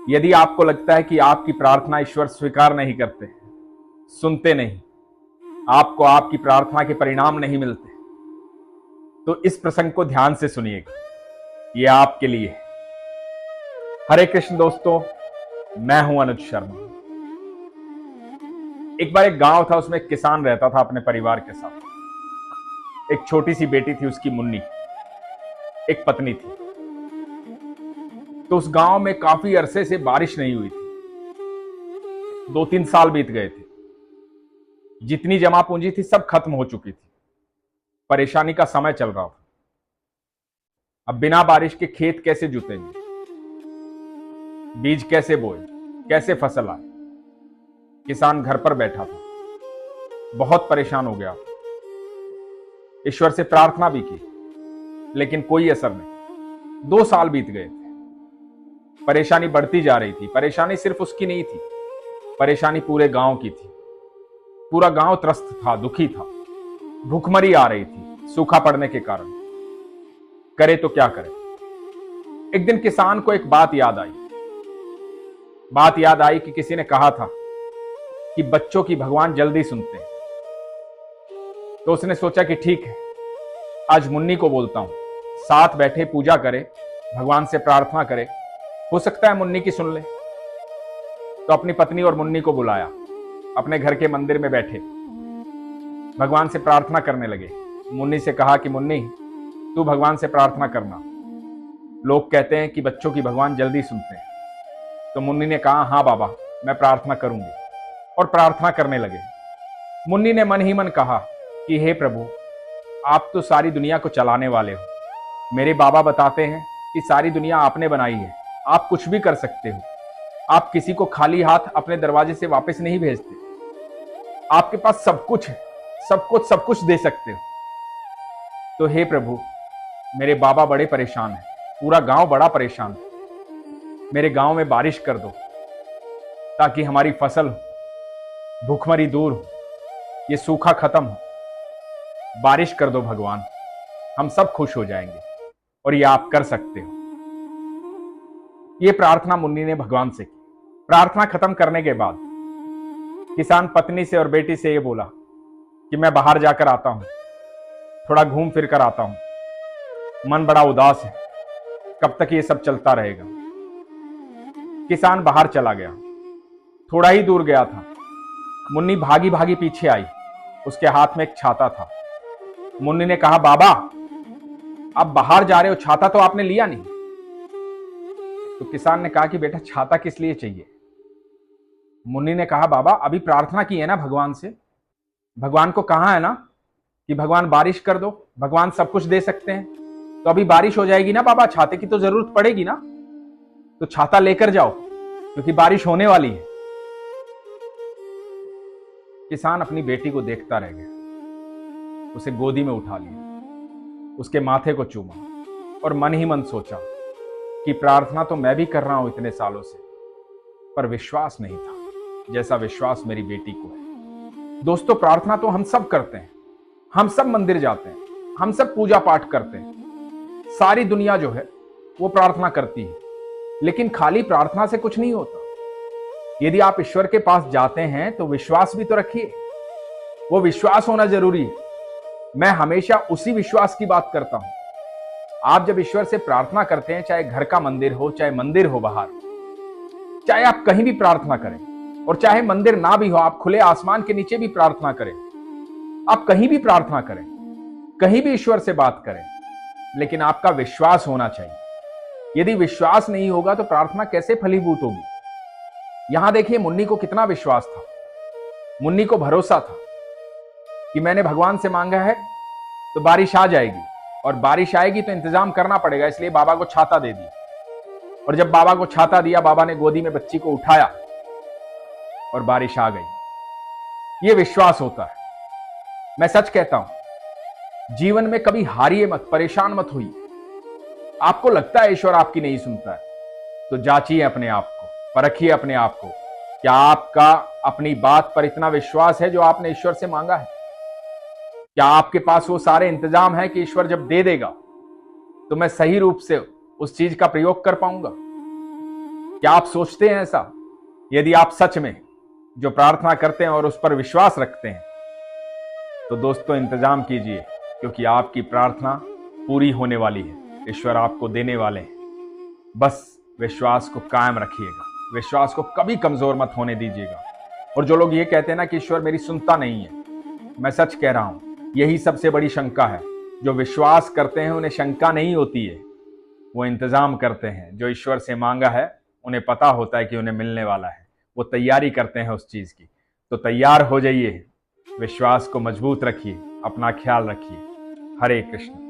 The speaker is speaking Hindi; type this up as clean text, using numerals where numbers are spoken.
यदि आपको लगता है कि आपकी प्रार्थना ईश्वर स्वीकार नहीं करते, सुनते नहीं, आपको आपकी प्रार्थना के परिणाम नहीं मिलते, तो इस प्रसंग को ध्यान से सुनिएगा, यह आपके लिए है। हरे कृष्ण दोस्तों, मैं हूं अनुज शर्मा। एक बार एक गांव था, उसमें एक किसान रहता था अपने परिवार के साथ। एक छोटी सी बेटी थी उसकी, मुन्नी। एक पत्नी थी। तो उस गांव में काफी अरसे से बारिश नहीं हुई थी। 2-3 साल बीत गए थे। जितनी जमा पूंजी थी सब खत्म हो चुकी थी। परेशानी का समय चल रहा था। अब बिना बारिश के खेत कैसे जुतेंगे, बीज कैसे बोए, कैसे फसल आए। किसान घर पर बैठा था, बहुत परेशान हो गया। ईश्वर से प्रार्थना भी की, लेकिन कोई असर नहीं। 2 साल बीत गए थे। परेशानी बढ़ती जा रही थी। परेशानी सिर्फ उसकी नहीं थी, परेशानी पूरे गांव की थी। पूरा गांव त्रस्त था, दुखी था। भूखमरी आ रही थी सूखा पड़ने के कारण। करे तो क्या करे। एक दिन किसान को एक बात याद आई। बात याद आई कि किसी ने कहा था कि बच्चों की भगवान जल्दी सुनते हैं। तो उसने सोचा कि ठीक है, आज मुन्नी को बोलता हूं, साथ बैठे पूजा करे, भगवान से प्रार्थना करे, हो सकता है मुन्नी की सुन ले। तो अपनी पत्नी और मुन्नी को बुलाया, अपने घर के मंदिर में बैठे भगवान से प्रार्थना करने लगे। मुन्नी से कहा कि मुन्नी, तू भगवान से प्रार्थना करना, लोग कहते हैं कि बच्चों की भगवान जल्दी सुनते हैं। तो मुन्नी ने कहा, हाँ बाबा, मैं प्रार्थना करूंगी। और प्रार्थना करने लगे। मुन्नी ने मन ही मन कहा कि हे प्रभु, आप तो सारी दुनिया को चलाने वाले हो। मेरे बाबा बताते हैं कि सारी दुनिया आपने बनाई है, आप कुछ भी कर सकते हो। आप किसी को खाली हाथ अपने दरवाजे से वापस नहीं भेजते। आपके पास सब कुछ है, सब कुछ दे सकते हो। तो हे प्रभु, मेरे बाबा बड़े परेशान हैं, पूरा गांव बड़ा परेशान है। मेरे गांव में बारिश कर दो ताकि हमारी फसल हो, भूखमरी दूर हो, ये सूखा खत्म हो। बारिश कर दो भगवान, हम सब खुश हो जाएंगे। और ये आप कर सकते हो। ये प्रार्थना मुन्नी ने भगवान से की। प्रार्थना खत्म करने के बाद किसान पत्नी से और बेटी से ये बोला कि मैं बाहर जाकर आता हूं, थोड़ा घूम फिर कर आता हूं, मन बड़ा उदास है, कब तक ये सब चलता रहेगा। किसान बाहर चला गया। थोड़ा ही दूर गया था, मुन्नी भागी भागी पीछे आई। उसके हाथ में एक छाता था। मुन्नी ने कहा, बाबा, आप बाहर जा रहे हो, छाता तो आपने लिया नहीं। तो किसान ने कहा कि बेटा, छाता किस लिए चाहिए। मुन्नी ने कहा, बाबा, अभी प्रार्थना की है ना भगवान से, भगवान को कहा है ना कि भगवान बारिश कर दो, भगवान सब कुछ दे सकते हैं। तो अभी बारिश हो जाएगी ना बाबा, छाते की तो जरूरत पड़ेगी ना, तो छाता लेकर जाओ क्योंकि बारिश होने वाली है। किसान अपनी बेटी को देखता रह गया। उसे गोदी में उठा लिया, उसके माथे को चूमा और मन ही मन सोचा कि प्रार्थना तो मैं भी कर रहा हूं इतने सालों से, पर विश्वास नहीं था जैसा विश्वास मेरी बेटी को है। दोस्तों, प्रार्थना तो हम सब करते हैं, हम सब मंदिर जाते हैं, हम सब पूजा पाठ करते हैं। सारी दुनिया जो है वो प्रार्थना करती है, लेकिन खाली प्रार्थना से कुछ नहीं होता। यदि आप ईश्वर के पास जाते हैं तो विश्वास भी तो रखिए। वो विश्वास होना जरूरी है। मैं हमेशा उसी विश्वास की बात करता हूं। आप जब ईश्वर से प्रार्थना करते हैं, चाहे घर का मंदिर हो, चाहे मंदिर हो बाहर, चाहे आप कहीं भी प्रार्थना करें, और चाहे मंदिर ना भी हो, आप खुले आसमान के नीचे भी प्रार्थना करें, आप कहीं भी प्रार्थना करें, कहीं भी ईश्वर से बात करें, लेकिन आपका विश्वास होना चाहिए। यदि विश्वास नहीं होगा तो प्रार्थना कैसे फलीभूत होगी। यहां देखिए, मुन्नी को कितना विश्वास था। मुन्नी को भरोसा था कि मैंने भगवान से मांगा है तो बारिश आ जाएगी, और बारिश आएगी तो इंतजाम करना पड़ेगा, इसलिए बाबा को छाता दे दिया। और जब बाबा को छाता दिया, बाबा ने गोदी में बच्ची को उठाया और बारिश आ गई। ये विश्वास होता है। मैं सच कहता हूं, जीवन में कभी हारिए मत, परेशान मत होइए। आपको लगता है ईश्वर आपकी नहीं सुनता है, तो जांचिए अपने आप को, परखिए अपने आप को, क्या आपका अपनी बात पर इतना विश्वास है जो आपने ईश्वर से मांगा है। क्या आपके पास वो सारे इंतजाम है कि ईश्वर जब दे देगा तो मैं सही रूप से उस चीज का प्रयोग कर पाऊंगा। क्या आप सोचते हैं ऐसा? यदि आप सच में जो प्रार्थना करते हैं और उस पर विश्वास रखते हैं तो दोस्तों इंतजाम कीजिए, क्योंकि आपकी प्रार्थना पूरी होने वाली है। ईश्वर आपको देने वाले हैं। बस विश्वास को कायम रखिएगा, विश्वास को कभी कमजोर मत होने दीजिएगा। और जो लोग ये कहते हैं ना कि ईश्वर मेरी सुनता नहीं है, मैं सच कह रहा हूं, यही सबसे बड़ी शंका है। जो विश्वास करते हैं उन्हें शंका नहीं होती है, वो इंतजाम करते हैं। जो ईश्वर से मांगा है उन्हें पता होता है कि उन्हें मिलने वाला है, वो तैयारी करते हैं उस चीज की। तो तैयार हो जाइए, विश्वास को मजबूत रखिए, अपना ख्याल रखिए। हरे कृष्ण।